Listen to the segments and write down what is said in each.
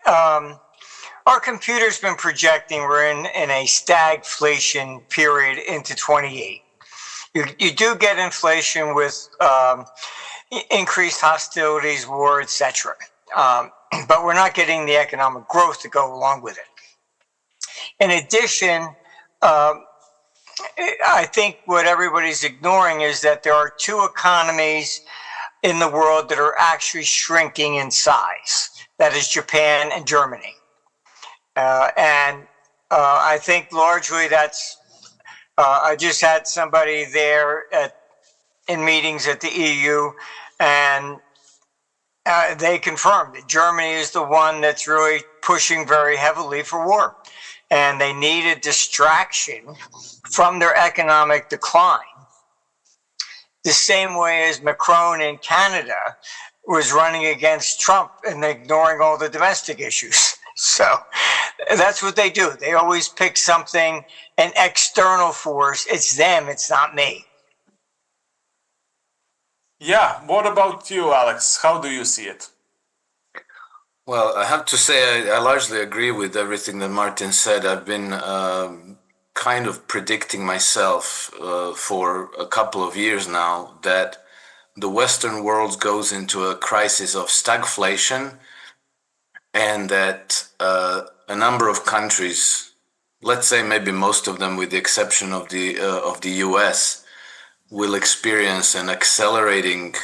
our computer's been projecting we're in a stagflation period into 28. You do get inflation with increased hostilities, war, etc. But we're not getting the economic growth to go along with it. In addition, I think what everybody's ignoring is that there are two economies in the world that are actually shrinking in size. That is Japan and Germany. I think largely that's, I just had somebody there in meetings at the EU, and they confirmed that Germany is the one that's really pushing very heavily for war. And they need a distraction from their economic decline. The same way as Macron in Canada was running against Trump and ignoring all the domestic issues. So that's what they do. They always pick something, an external force. It's them, it's not me. Yeah, what about you, Alex? How do you see it? Well, I have to say I largely agree with everything that Martin said. I've been kind of predicting myself for a couple of years now that the Western world goes into a crisis of stagflation, and that a number of countries, let's say maybe most of them with the exception of the US, will experience an accelerating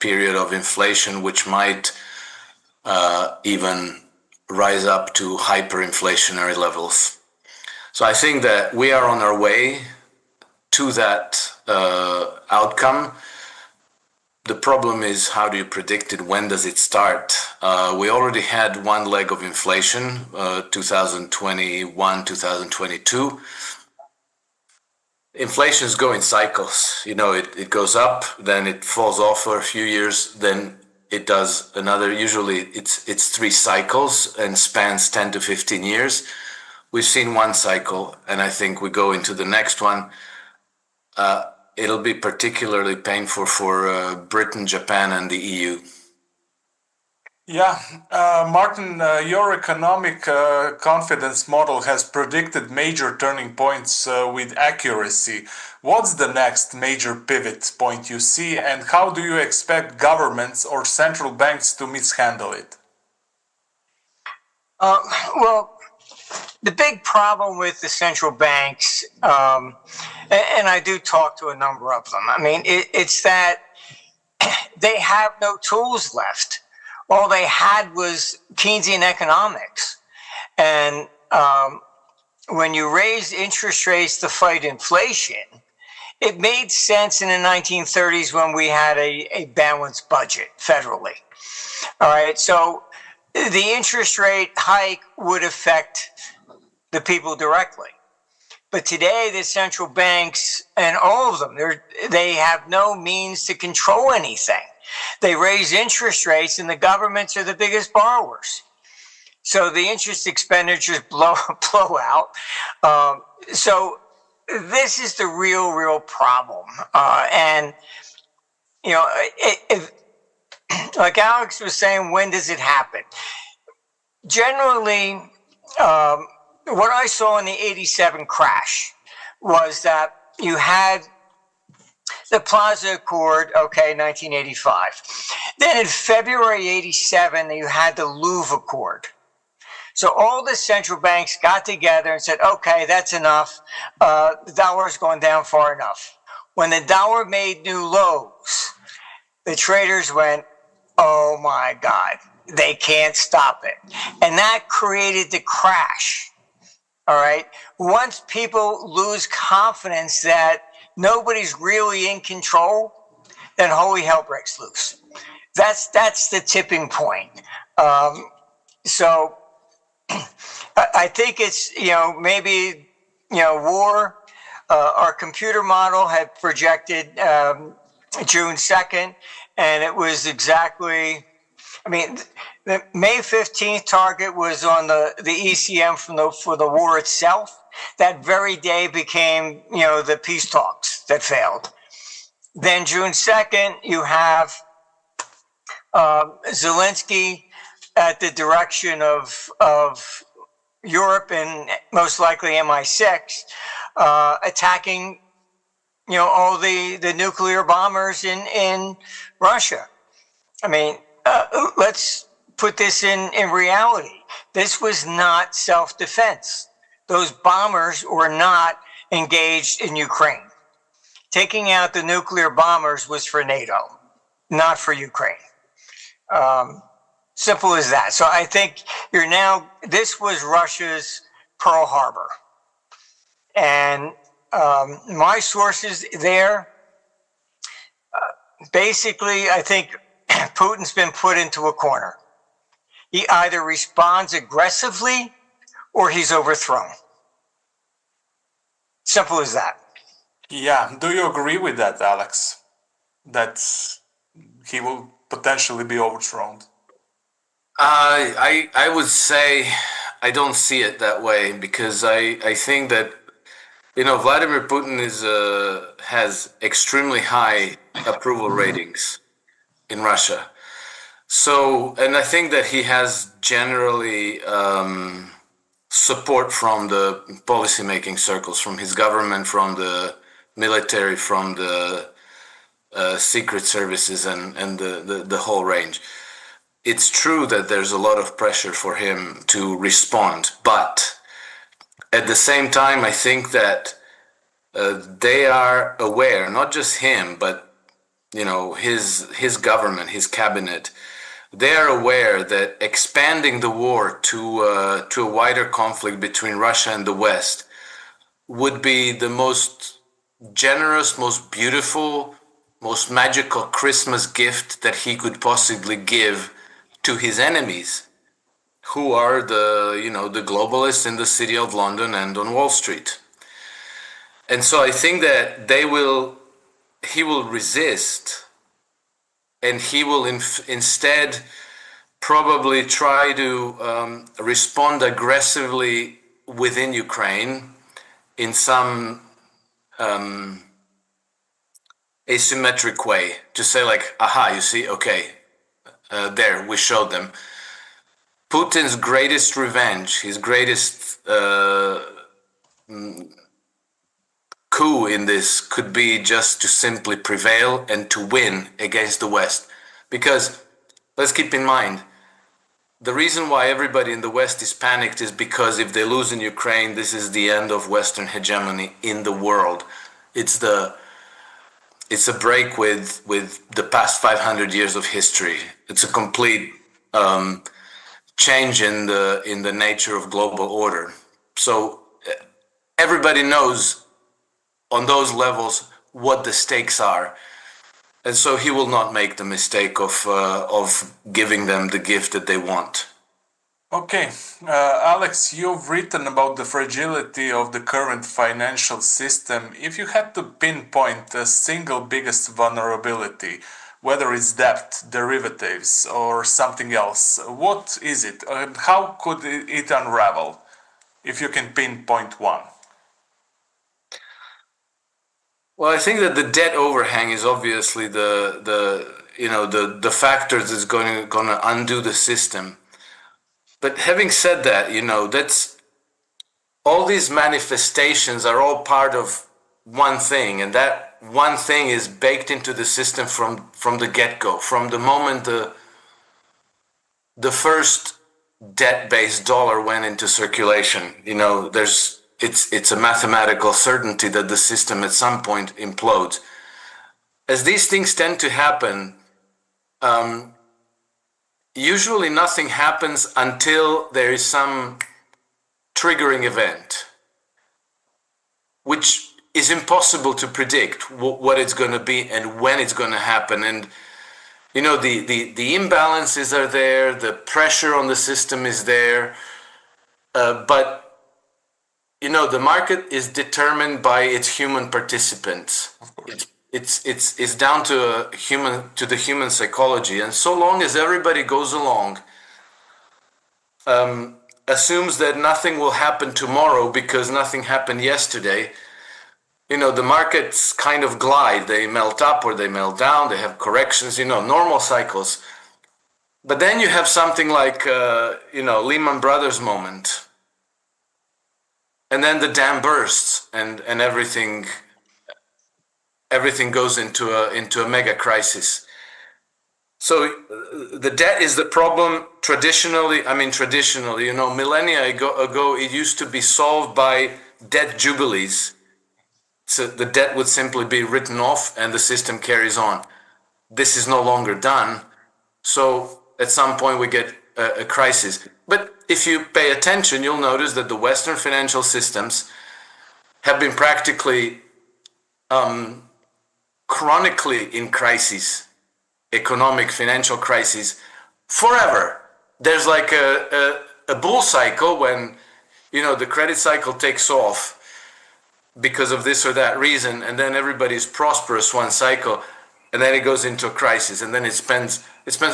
period of inflation, which might even rise up to hyperinflationary levels. So I think that we are on our way to that outcome. The problem is, how do you predict it? When does it start? We already had one leg of inflation, 2021, 2022. Inflations go in cycles. You know, it goes up, then it falls off for a few years, then it does another. Usually it's 3 cycles and spans 10 to 15 years. We've seen one cycle, and I think we go into the next one. It'll be particularly painful for Britain, Japan, and the EU. Yeah, Martin, your economic confidence model has predicted major turning points with accuracy. What's the next major pivot point you see, and how do you expect governments or central banks to mishandle it? Well, the big problem with the central banks, and I do talk to a number of them, I mean, it's that they have no tools left. All they had was Keynesian economics. And when you raise interest rates to fight inflation, it made sense in the 1930s when we had a balanced budget federally. All right, so the interest rate hike would affect the people directly. But today, the central banks, and all of them, they have no means to control anything. They raise interest rates, and the governments are the biggest borrowers. So the interest expenditures blow out. So this is the real problem. And, you know, like Alex was saying, when does it happen? Generally, what I saw in the 87 crash was that you had the Plaza Accord, okay, 1985. Then in February 87, you had the Louvre Accord. So all the central banks got together and said, okay, that's enough. The dollar's gone down far enough. When the dollar made new lows, the traders went, oh my God, they can't stop it. And that created the crash. All right. Once people lose confidence that nobody's really in control, then holy hell breaks loose. That's the tipping point. So I think it's, maybe, war. Our computer model had projected June 2nd, and it was exactly, the May 15th target was on the ECM for the war itself. That very day became, the peace talks that failed. Then June 2nd, you have Zelensky at the direction of Europe and most likely MI6 attacking, all the nuclear bombers in Russia. I mean, let's put this in reality. This was not self-defense. Those bombers were not engaged in Ukraine. Taking out the nuclear bombers was for NATO, not for Ukraine. Simple as that. So I think this was Russia's Pearl Harbor. And my sources there, basically, I think Putin's been put into a corner. He either responds aggressively or he's overthrown. Simple as that. Yeah, do you agree with that, Alex? That he will potentially be overthrown? I would say I don't see it that way, because I think that Vladimir Putin has extremely high approval ratings in Russia. So, and I think that he has generally support from the policymaking circles, from his government, from the military, from the secret services, and the whole range. It's true that there's a lot of pressure for him to respond, but at the same time, I think that they are aware, not just him, but his government, his cabinet. They are aware that expanding the war to a wider conflict between Russia and the West would be the most generous, most beautiful, most magical Christmas gift that he could possibly give to his enemies, who are the globalists in the city of London and on Wall Street. And so I think that he will resist, and he will instead probably try to respond aggressively within Ukraine in some asymmetric way, to say like, aha, you see, okay, there, we showed them. Putin's greatest revenge, his greatest coup in this could be just to simply prevail and to win against the West. Because let's keep in mind, the reason why everybody in the West is panicked is because if they lose in Ukraine, this is the end of Western hegemony in the world. It's a break with the past 500 years of history. It's a complete change in the nature of global order. So everybody knows on those levels what the stakes are, and so he will not make the mistake of giving them the gift that they want. Okay, Alex, you've written about the fragility of the current financial system. If you had to pinpoint the single biggest vulnerability, whether it's debt, derivatives, or something else, what is it, and how could it unravel, if you can pinpoint one? Well, I think that the debt overhang is obviously the factor that's going to undo the system. But having said that, that's all these manifestations are all part of one thing, and that one thing is baked into the system from the get-go, from the moment the first debt-based dollar went into circulation. It's a mathematical certainty that the system at some point implodes. As these things tend to happen, usually nothing happens until there is some triggering event, which is impossible to predict what it's going to be and when it's going to happen. And the imbalances are there, the pressure on the system is there, but the market is determined by its human participants. It's down to the human psychology, and so long as everybody goes along, assumes that nothing will happen tomorrow because nothing happened yesterday, the markets kind of glide. They melt up or they melt down. They have corrections, normal cycles. But then you have something like, Lehman Brothers moment. And then the dam bursts and everything goes into a mega crisis. So the debt is the problem traditionally, millennia ago, it used to be solved by debt jubilees. So the debt would simply be written off and the system carries on. This is no longer done. So at some point we get a crisis. But if you pay attention, you'll notice that the Western financial systems have been practically chronically in crises, economic, financial crises, forever. There's like a bull cycle when, the credit cycle takes off because of this or that reason, and then everybody's prosperous one cycle, and then it goes into a crisis, and then it spends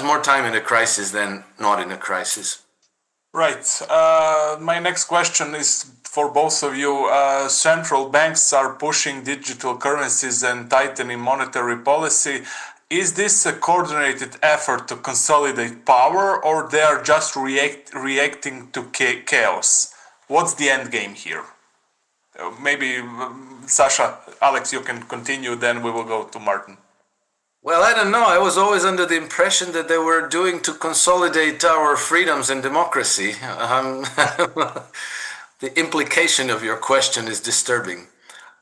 more time in a crisis than not in a crisis. Right. My next question is for both of you. Central banks are pushing digital currencies and tightening monetary policy. Is this a coordinated effort to consolidate power, or they are just reacting to chaos? What's the end game here? Maybe Sasha, Alex, you can continue, then we will go to Martin. Well, I don't know. I was always under the impression that they were doing to consolidate our freedoms and democracy. The implication of your question is disturbing.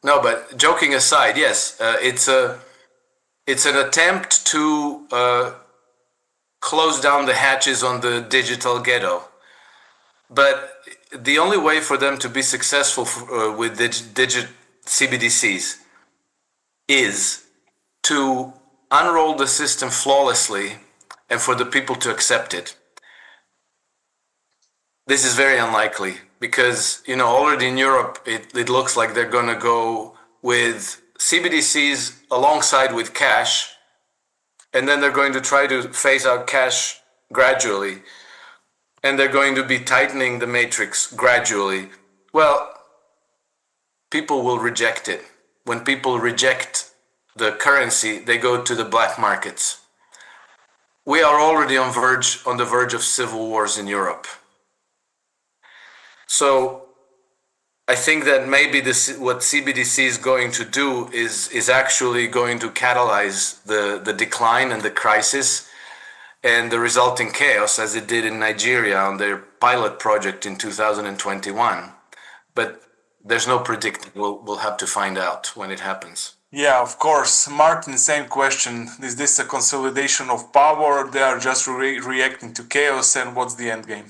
No, but joking aside, yes, it's an attempt to close down the hatches on the digital ghetto. But the only way for them to be successful with CBDCs is to unroll the system flawlessly and for the people to accept it. This is very unlikely because, already in Europe, it looks like they're going to go with CBDCs alongside with cash, and then they're going to try to phase out cash gradually, and they're going to be tightening the matrix gradually. Well, people will reject it. When people reject the currency, they go to the black markets. We are already on the verge of civil wars in Europe. So I think that maybe what CBDC is going to do is actually going to catalyze the decline and the crisis and the resulting chaos, as it did in Nigeria on their pilot project in 2021. But there's no predicting. We'll have to find out when it happens. Yeah, of course. Martin, same question. Is this a consolidation of power? They are just reacting to chaos, and what's the end game?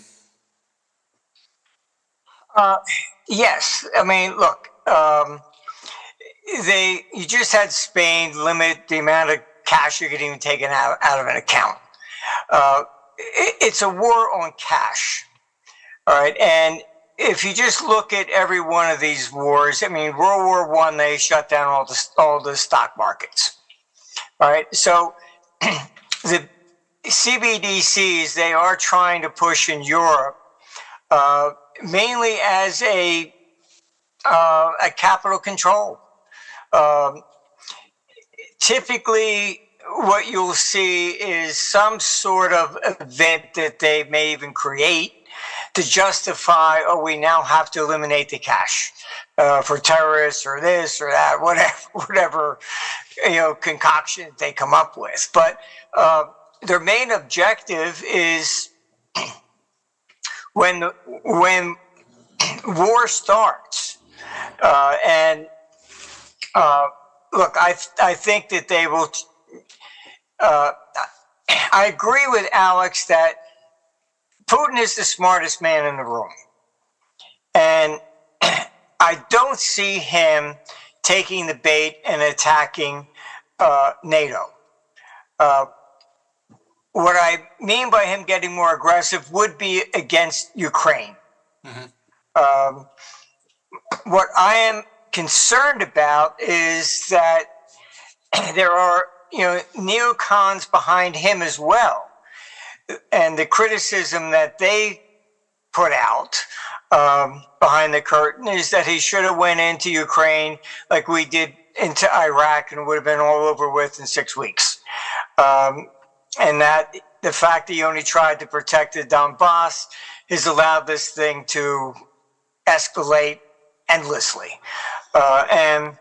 Yes. I mean, look, you just had Spain limit the amount of cash you can even take out of an account. It's a war on cash. All right. And if you just look at every one of these wars, I mean, World War I, they shut down all the stock markets. All right. So the CBDCs, they are trying to push in Europe, mainly as a capital control. Typically, what you'll see is some sort of event that they may even create to justify, we now have to eliminate the cash for terrorists or this or that, whatever concoction they come up with. But their main objective is when war starts, look, I think that they will. I agree with Alex that Putin is the smartest man in the room, and I don't see him taking the bait and attacking NATO. What I mean by him getting more aggressive would be against Ukraine. Mm-hmm. What I am concerned about is that there are, neocons behind him as well. And the criticism that they put out behind the curtain is that he should have went into Ukraine like we did into Iraq and it would have been all over with in 6 weeks. And that the fact that he only tried to protect the Donbass has allowed this thing to escalate endlessly. And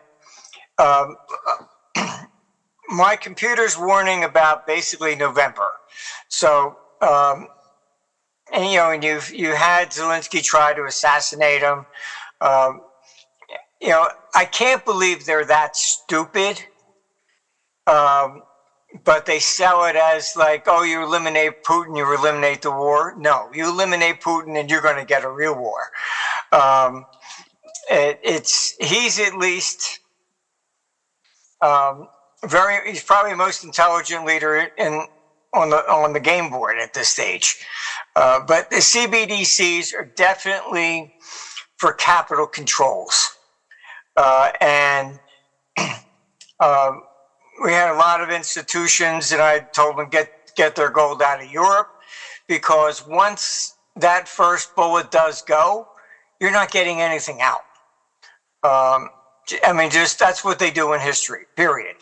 my computer's warning about basically November. So, and you had Zelensky try to assassinate him. I can't believe they're that stupid. But they sell it as like, oh, you eliminate Putin, you eliminate the war. No, you eliminate Putin and you're going to get a real war. He's at least he's probably the most intelligent leader on the game board at this stage. But the CBDCs are definitely for capital controls. And we had a lot of institutions, and I told them get their gold out of Europe, because once that first bullet does go, you're not getting anything out. Just that's what they do in history, period.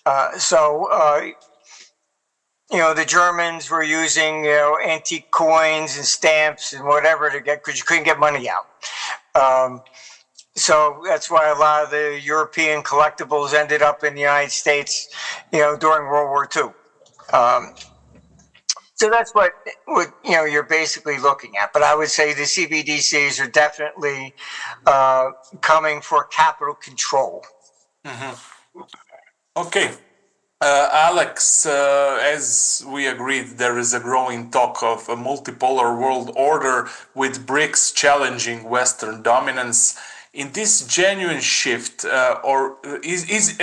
The Germans were using antique coins and stamps and whatever to get, because you couldn't get money out. So that's why a lot of the European collectibles ended up in the United States, during World War II. So that's what you're basically looking at. But I would say the CBDCs are definitely coming for capital control. Mm-hmm. Okay. Alex, as we agreed, there is a growing talk of a multipolar world order with BRICS challenging Western dominance. In this genuine shift, or is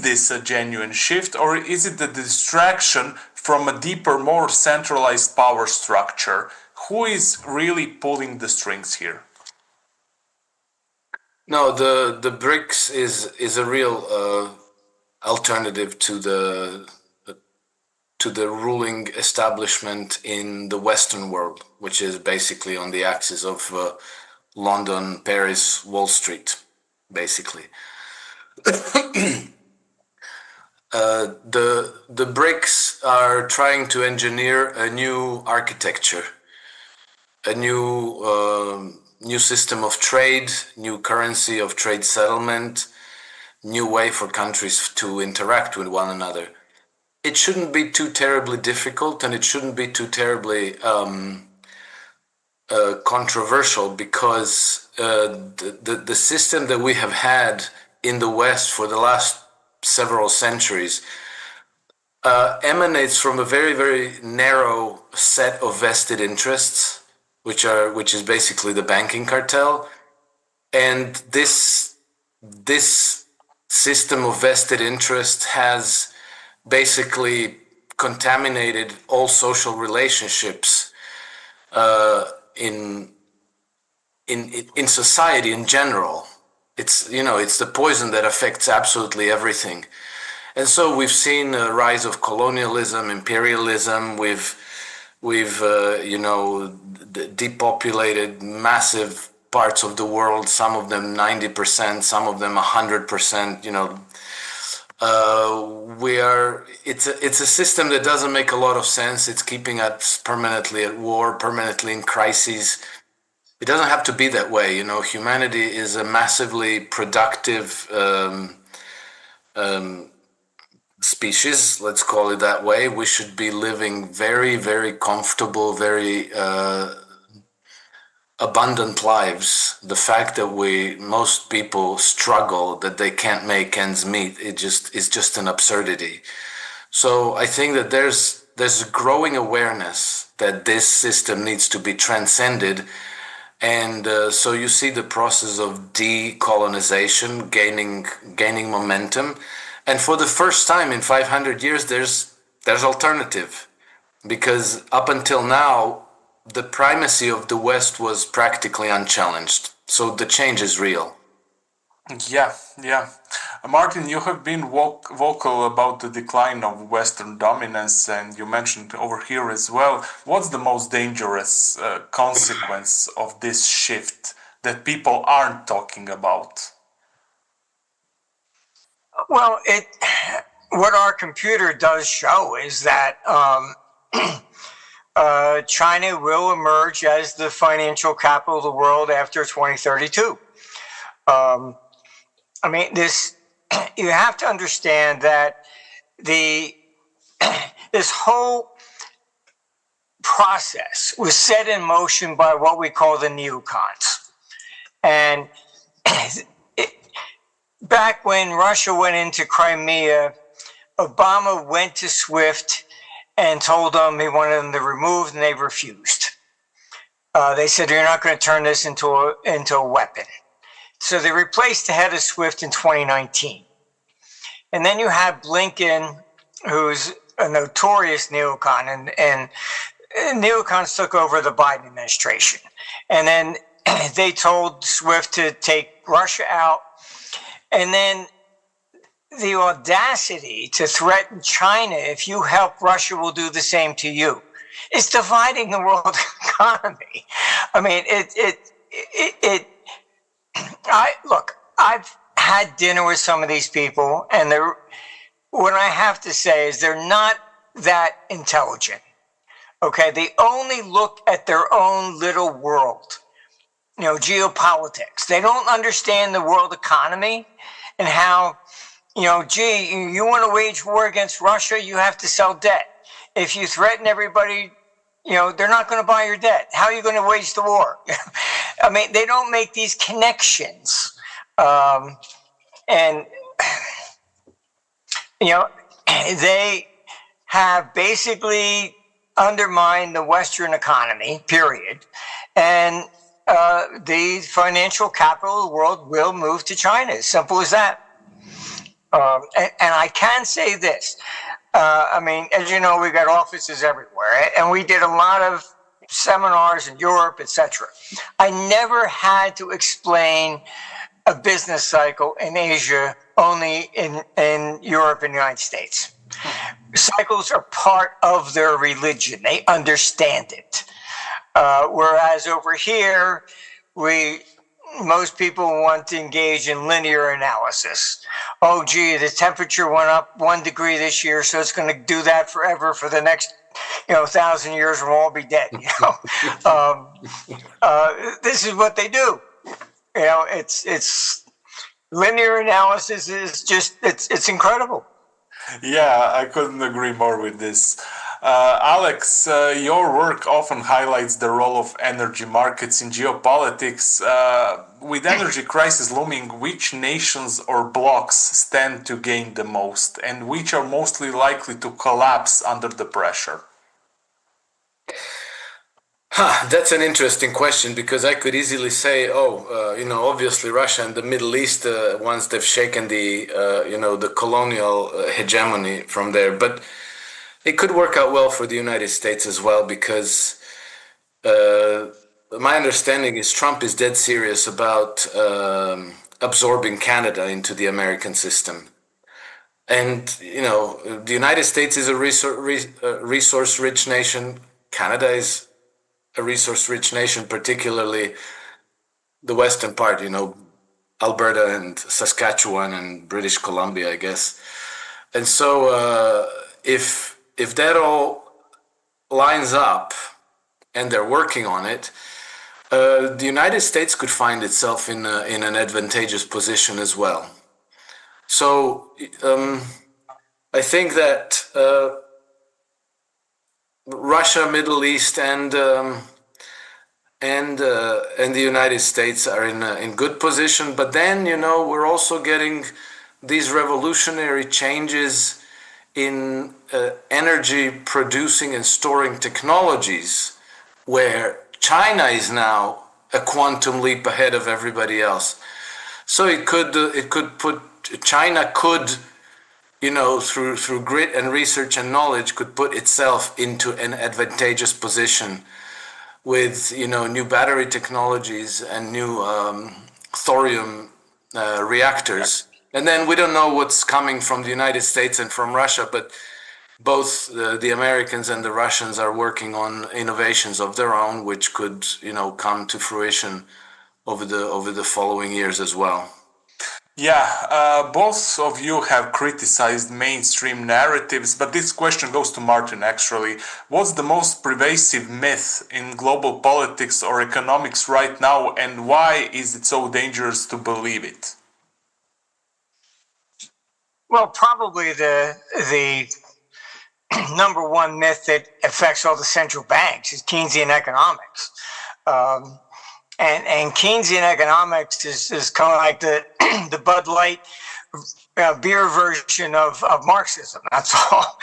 this a genuine shift, or is it the distraction from a deeper, more centralized power structure? Who is really pulling the strings here? No, the BRICS is a real alternative to the ruling establishment in the Western world, which is basically on the axis of London, Paris, Wall Street, basically. The BRICS are trying to engineer a new architecture, a new system of trade, new currency of trade settlement, new way for countries to interact with one another. It shouldn't be too terribly difficult, and it shouldn't be too terribly controversial, because the system that we have had in the West for the last several centuries emanates from a very, very narrow set of vested interests, which is basically the banking cartel. And this system of vested interest has basically contaminated all social relationships in society in general. It's the poison that affects absolutely everything. And so we've seen a rise of colonialism, imperialism. We've depopulated massive parts of the world, some of them 90%, some of them 100%. It's a system that doesn't make a lot of sense. It's keeping us permanently at war, permanently in crises. It doesn't have to be that way. Humanity is a massively productive species, let's call it that way. We should be living very, very comfortable, very abundant lives. The fact that most people struggle, that they can't make ends meet, is just an absurdity. So I think that there's a growing awareness that this system needs to be transcended. And so you see the process of decolonization gaining momentum. And for the first time in 500 years, there's alternative. Because up until now, the primacy of the West was practically unchallenged. So the change is real. Yeah. Martin, you have been vocal about the decline of Western dominance, and you mentioned over here as well. What's the most dangerous consequence of this shift that people aren't talking about? Well, what our computer does show is that China will emerge as the financial capital of the world after 2032. I mean, you have to understand that this whole process was set in motion by what we call the neocons. And back when Russia went into Crimea, Obama went to SWIFT and told them he wanted them to remove, and they refused. They said, you're not going to turn this into a weapon. So they replaced the head of SWIFT in 2019. And then you have Blinken, who's a notorious neocon, and neocons took over the Biden administration. And then they told SWIFT to take Russia out. And then the audacity to threaten China, if you help Russia, will do the same to you. It's dividing the world economy. I mean, look, I've had dinner with some of these people, and what I have to say is they're not that intelligent. Okay, they only look at their own little world, geopolitics. They don't understand the world economy and how, you want to wage war against Russia, you have to sell debt. If you threaten everybody, they're not going to buy your debt. How are you going to wage the war? I mean, they don't make these connections. And, they have basically undermined the Western economy, period. And the financial capital of the world will move to China. As simple as that. And I can say this. I mean, as you know, we've got offices everywhere, and we did a lot of seminars in Europe, etc. I never had to explain a business cycle in Asia, only in Europe and the United States. Cycles are part of their religion. They understand it. Whereas over here, most people want to engage in linear analysis. Oh, gee, the temperature went up 1 degree this year, so it's going to do that forever for the next, 1,000 years, we'll all be dead. This is what they do. It's linear analysis is just it's incredible. Yeah, I couldn't agree more with this. Alex, your work often highlights the role of energy markets in geopolitics. With energy crisis looming, which nations or blocs stand to gain the most, and which are mostly likely to collapse under the pressure? That's an interesting question, because I could easily say, obviously Russia and the Middle East, once they've shaken the colonial hegemony from there, but it could work out well for the United States as well, because my understanding is Trump is dead serious about absorbing Canada into the American system. And, the United States is a resource-rich nation. Canada is a resource-rich nation, particularly the western part, Alberta and Saskatchewan and British Columbia, I guess. And so if that all lines up, and they're working on it, the United States could find itself in an advantageous position as well. So I think that Russia, Middle East, and the United States are in good position. But then, we're also getting these revolutionary changes in energy producing and storing technologies, where China is now a quantum leap ahead of everybody else. So it could put China could, through grit and research and knowledge, could put itself into an advantageous position with, new battery technologies and new thorium reactors. And then we don't know what's coming from the United States and from Russia, but both the Americans and the Russians are working on innovations of their own, which could, come to fruition over the following years as well. Yeah, both of you have criticized mainstream narratives, but this question goes to Martin actually. What's the most pervasive myth in global politics or economics right now, and why is it so dangerous to believe it? Well, probably the number one myth that affects all the central banks is Keynesian economics. Um, and Keynesian economics is kind of like the the Bud Light beer version of Marxism. That's all.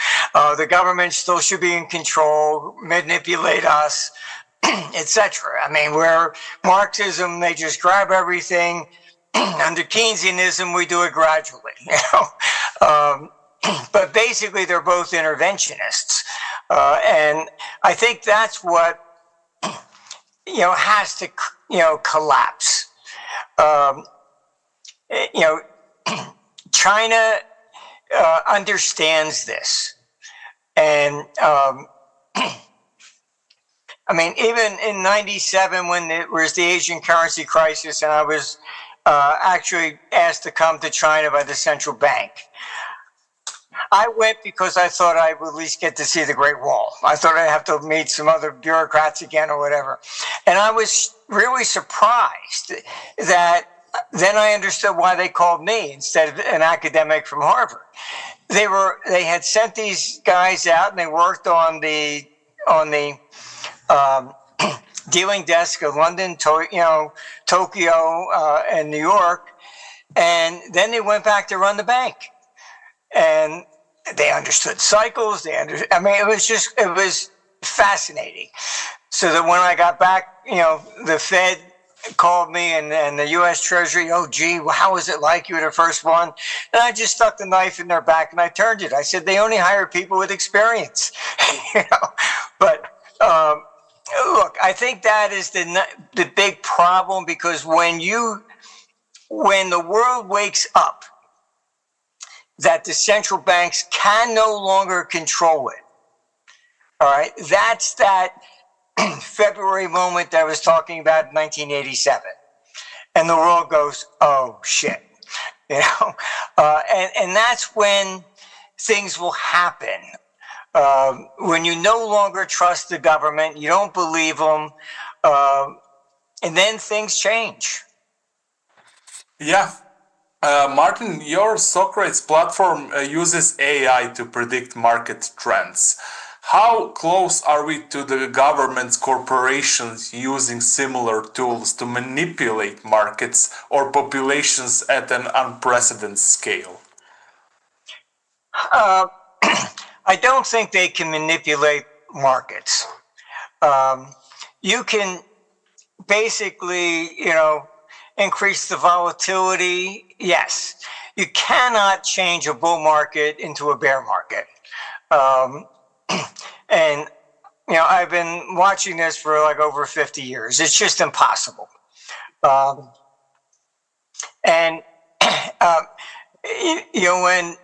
The government still should be in control, manipulate us, etc. I mean, where Marxism, they just grab everything. Under Keynesianism, we do it gradually. But basically, they're both interventionists, and I think that's what has to collapse. Um, you know, China understands this, and I mean, even in '97 when it was the Asian currency crisis, and I was actually asked to come to China by the central bank. I went because I thought I would at least get to see the Great Wall. I thought I'd have to meet some other bureaucrats again or whatever. And I was really surprised that then I understood why they called me instead of an academic from Harvard. They had sent these guys out and they worked on the um, dealing desk of London, Tokyo, and New York, and then they went back to run the bank. And they understood cycles. I mean, it was fascinating. So that when I got back, the Fed called me and the U.S. Treasury. Oh, gee, well, how was it like? You were the first one. And I just stuck the knife in their back and I turned it. I said they only hire people with experience. But look, I think that is the big problem, because when the world wakes up that the central banks can no longer control it. All right, that's that February moment that I was talking about in 1987. And the world goes, oh, shit. And that's when things will happen. When you no longer trust the government, you don't believe them, and then things change. Yeah. Martin, your Socrates platform uses AI to predict market trends. How close are we to the government's corporations using similar tools to manipulate markets or populations at an unprecedented scale? I don't think they can manipulate markets. You can basically, increase the volatility. Yes. You cannot change a bull market into a bear market. And, I've been watching this for like over 50 years. It's just impossible. And, when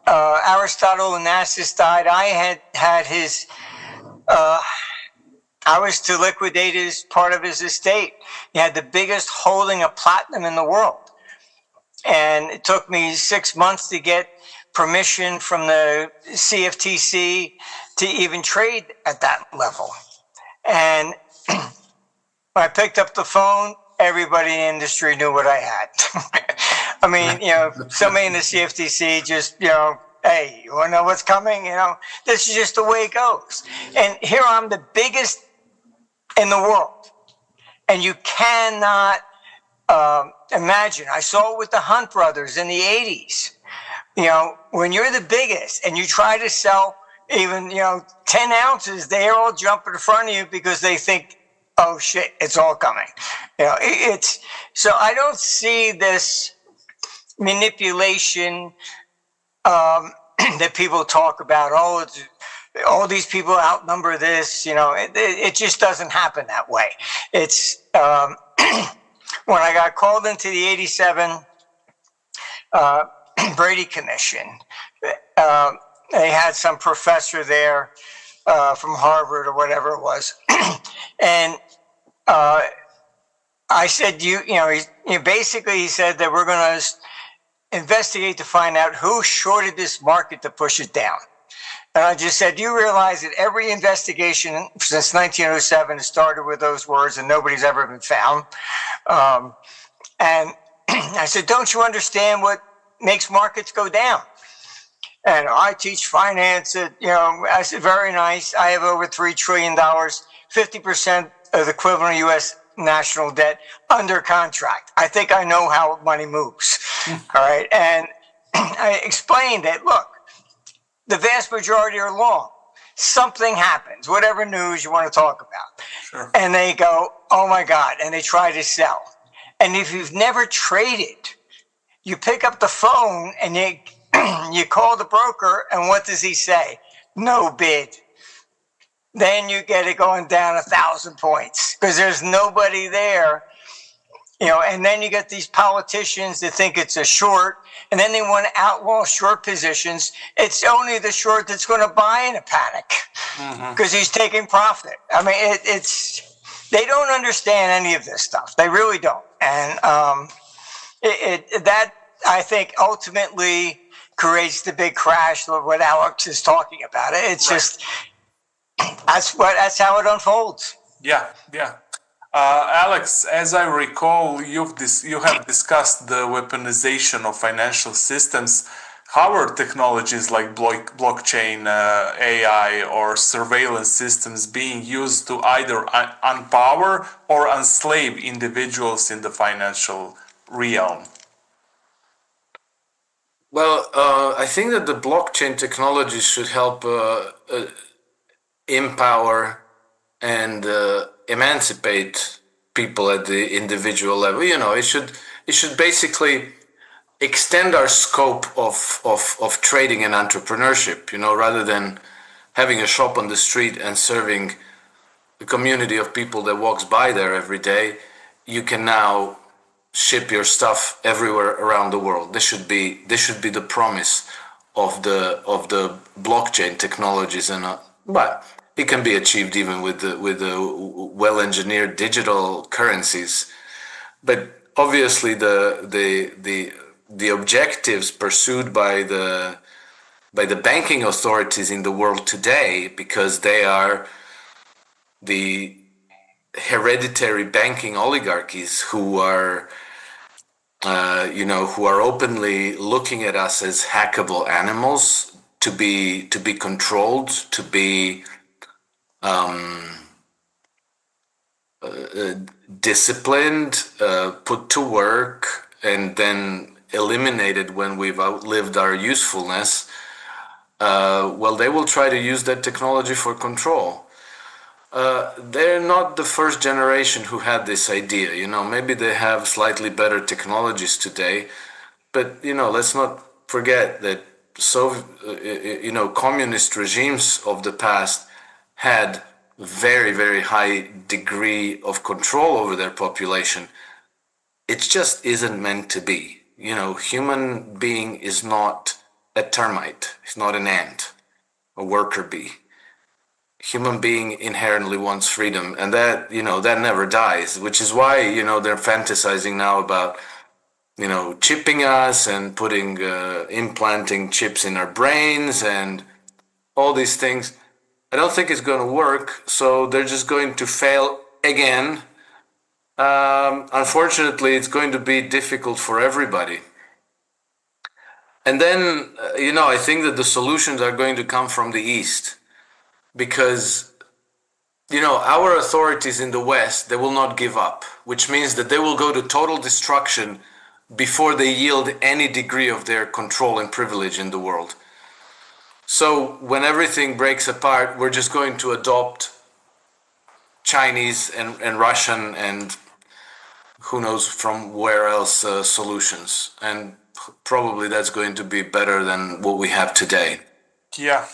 Aristotle Onassis died, I had his, I was to liquidate his part of his estate. He had the biggest holding of platinum in the world. And it took me 6 months to get permission from the CFTC to even trade at that level. And when I picked up the phone, everybody in the industry knew what I had. I mean, somebody in the CFTC just, hey, you want to know what's coming? This is just the way it goes. And here I'm the biggest in the world. And you cannot imagine. I saw it with the Hunt brothers in the 80s. When you're the biggest and you try to sell even, 10 ounces, they all jump in front of you because they think, oh shit, it's all coming. So I don't see this manipulation that people talk about. Oh, all these people outnumber this. It just doesn't happen that way. It's when I got called into the '87 Brady Commission. They had some professor there from Harvard or whatever it was, and I said, basically he said that we're going to investigate to find out who shorted this market to push it down. And I just said, you realize that every investigation since 1907 has started with those words and nobody's ever been found. And I said, don't you understand what makes markets go down? And I teach finance at, I said, very nice. I have over $3 trillion, 50% of the equivalent of U.S. national debt under contract. I think I know how money moves. All right. And I explained that, look, the vast majority are long. Something happens, whatever news you want to talk about. Sure. And they go, oh my God, and they try to sell. And if you've never traded, you pick up the phone and you call the broker, and what does he say? No bid. Then you get it going down 1,000 points because there's nobody there. And then you get these politicians that think it's a short, and then they want to outlaw short positions. It's only the short that's going to buy in a panic because he's taking profit. I mean, they don't understand any of this stuff. They really don't. And that, I think, ultimately creates the big crash of what Alex is talking about. It's right. Just, that's how it unfolds. Yeah. Alex, as I recall, you have discussed the weaponization of financial systems. How are technologies like blockchain, AI, or surveillance systems being used to either unpower or enslave individuals in the financial realm? Well, I think that the blockchain technology should help empower and emancipate people at the individual level. It should basically extend our scope of trading and entrepreneurship. Rather than having a shop on the street and serving the community of people that walks by there every day, you can now ship your stuff everywhere around the world. This should be the promise of the blockchain technologies, but it can be achieved even with the well-engineered digital currencies. But obviously, the objectives pursued by the banking authorities in the world today, because they are the hereditary banking oligarchies who are openly looking at us as hackable animals to be controlled, to be disciplined, put to work, and then eliminated when we've outlived our usefulness. They will try to use that technology for control. They're not the first generation who had this idea. Maybe they have slightly better technologies today, but let's not forget that communist regimes of the past had very, very high degree of control over their population. It just isn't meant to be. Human being is not a termite. It's not an ant, a worker bee. Human being inherently wants freedom, and that never dies, which is why they're fantasizing now about chipping us and implanting chips in our brains and all these things. I don't think it's going to work, so they're just going to fail again. Unfortunately, it's going to be difficult for everybody. And then I think that the solutions are going to come from the East. Because, our authorities in the West, they will not give up, which means that they will go to total destruction before they yield any degree of their control and privilege in the world. So when everything breaks apart, we're just going to adopt Chinese and Russian and who knows from where else solutions. And probably that's going to be better than what we have today. Yeah.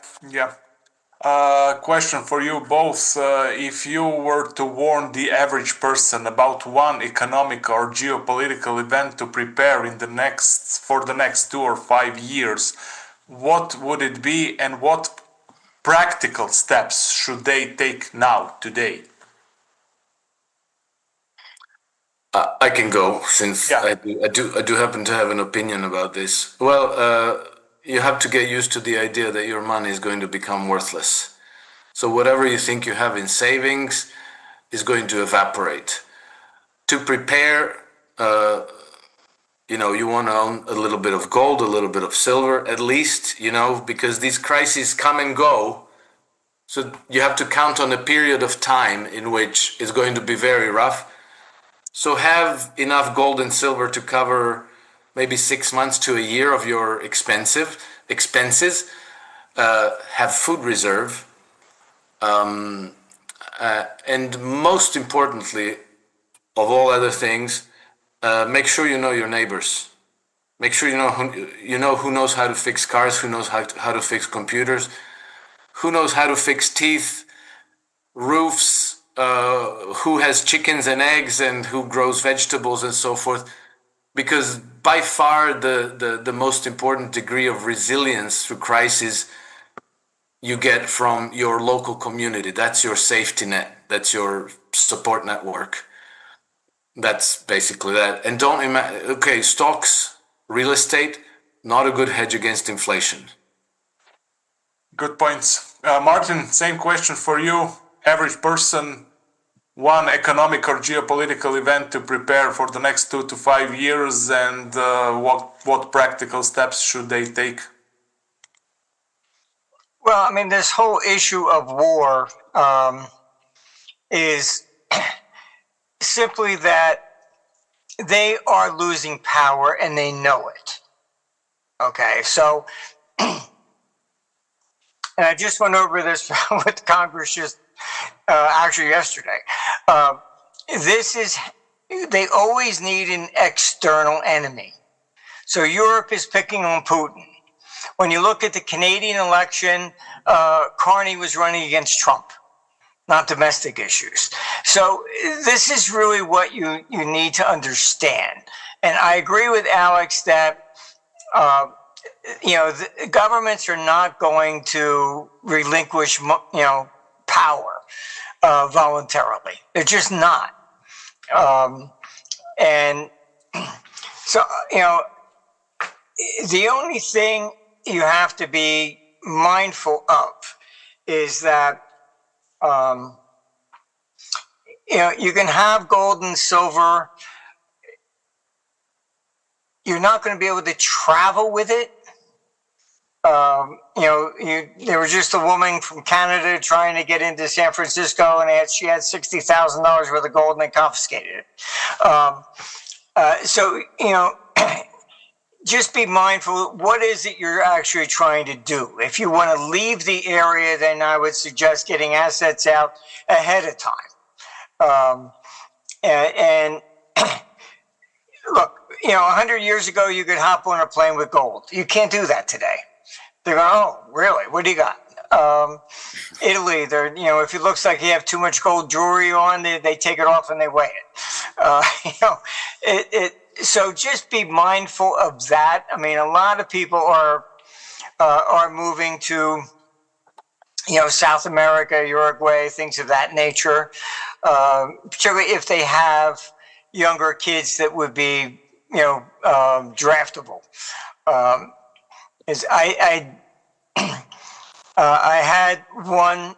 Question for you both. If you were to warn the average person about one economic or geopolitical event to prepare for the next 2 or 5 years, what would it be, and what practical steps should they take now, today? I can go since Yeah. I do happen to have an opinion about this. Well, you have to get used to the idea that your money is going to become worthless. So whatever you think you have in savings is going to evaporate. To prepare, you want to own a little bit of gold, a little bit of silver, at least, because these crises come and go. So you have to count on a period of time in which it's going to be very rough. So have enough gold and silver to cover maybe 6 months to a year of your expenses. Have food reserve. And most importantly, of all other things, make sure you know your neighbors. Make sure you know who knows how to fix cars, who knows how to fix computers, who knows how to fix teeth, roofs, who has chickens and eggs, and who grows vegetables and so forth. Because by far the most important degree of resilience through crisis you get from your local community. That's your safety net. That's your support network. That's basically that. And don't imagine, okay, stocks, real estate, not a good hedge against inflation. Good points. Martin, same question for you. Average person, one economic or geopolitical event to prepare for the next 2 to 5 years, and what practical steps should they take? Well, I mean, this whole issue of war is simply that they are losing power and they know it. Okay, so, and I just went over this with Congress just actually yesterday. They always need an external enemy. So Europe is picking on Putin. When you look at the Canadian election, Carney was running against Trump, not domestic issues. So this is really what you need to understand. And I agree with Alex that the governments are not going to relinquish power voluntarily. They're just not. And so the only thing you have to be mindful of is that you can have gold and silver. You're not going to be able to travel with it. There was just a woman from Canada trying to get into San Francisco, and she had $60,000 worth of gold, and they confiscated it. So just be mindful. What is it you're actually trying to do? If you want to leave the area, then I would suggest getting assets out ahead of time. And look, 100 years ago, you could hop on a plane with gold. You can't do that today. They're going, oh, really? What do you got? Italy, if it looks like you have too much gold jewelry on, they take it off and they weigh it. So just be mindful of that. I mean, a lot of people are moving to, South America, Uruguay, things of that nature, particularly if they have younger kids that would be, draftable. I had one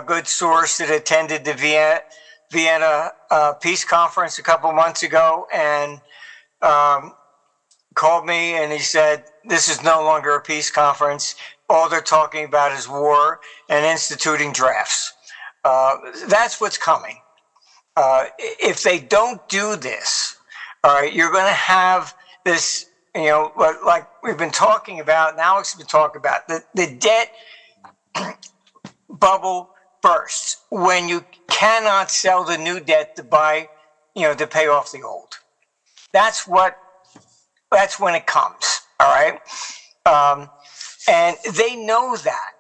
good source that attended the Vienna Peace Conference a couple months ago and called me and he said, this is no longer a peace conference. All they're talking about is war and instituting drafts. That's what's coming. If they don't do this, all right, you're going to have this, like we've been talking about, and Alex has been talking about, the debt bubble bursts when you cannot sell the new debt to buy, to pay off the old. That's when it comes, all right? And they know that.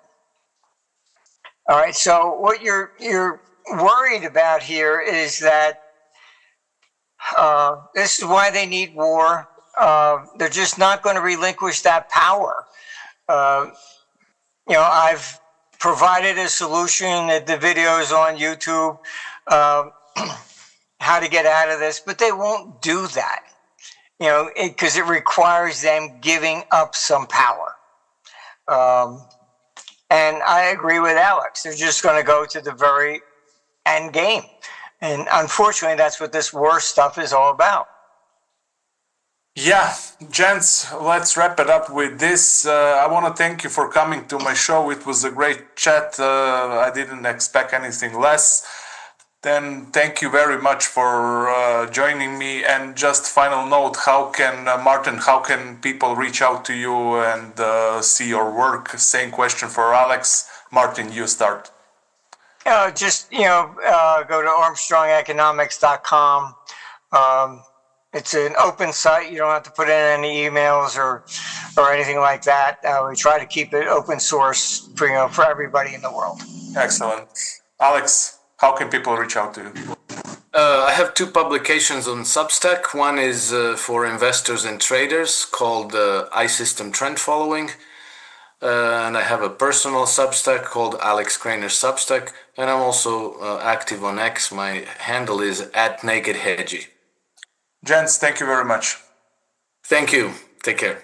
All right, so what you're worried about here is that this is why they need war. They're just not going to relinquish that power. I've provided a solution that the videos on YouTube. how to get out of this, but they won't do that, because it requires them giving up some power. And I agree with Alex. They're just going to go to the very end game. And unfortunately, that's what this war stuff is all about. Yeah, gents, let's wrap it up with this. I want to thank you for coming to my show. It was a great chat. I didn't expect anything less. Then thank you very much for joining me. And just final note, Martin, how can people reach out to you and see your work? Same question for Alex. Martin, you start. Go to armstrongeconomics.com. It's an open site. You don't have to put in any emails or anything like that. We try to keep it open source for everybody in the world. Excellent. Alex, how can people reach out to you? I have two publications on Substack. One is for investors and traders called iSystem Trend Following. And I have a personal Substack called Alex Craner Substack. And I'm also active on X. My handle is @NakedHedgy. Gents, thank you very much. Thank you. Take care.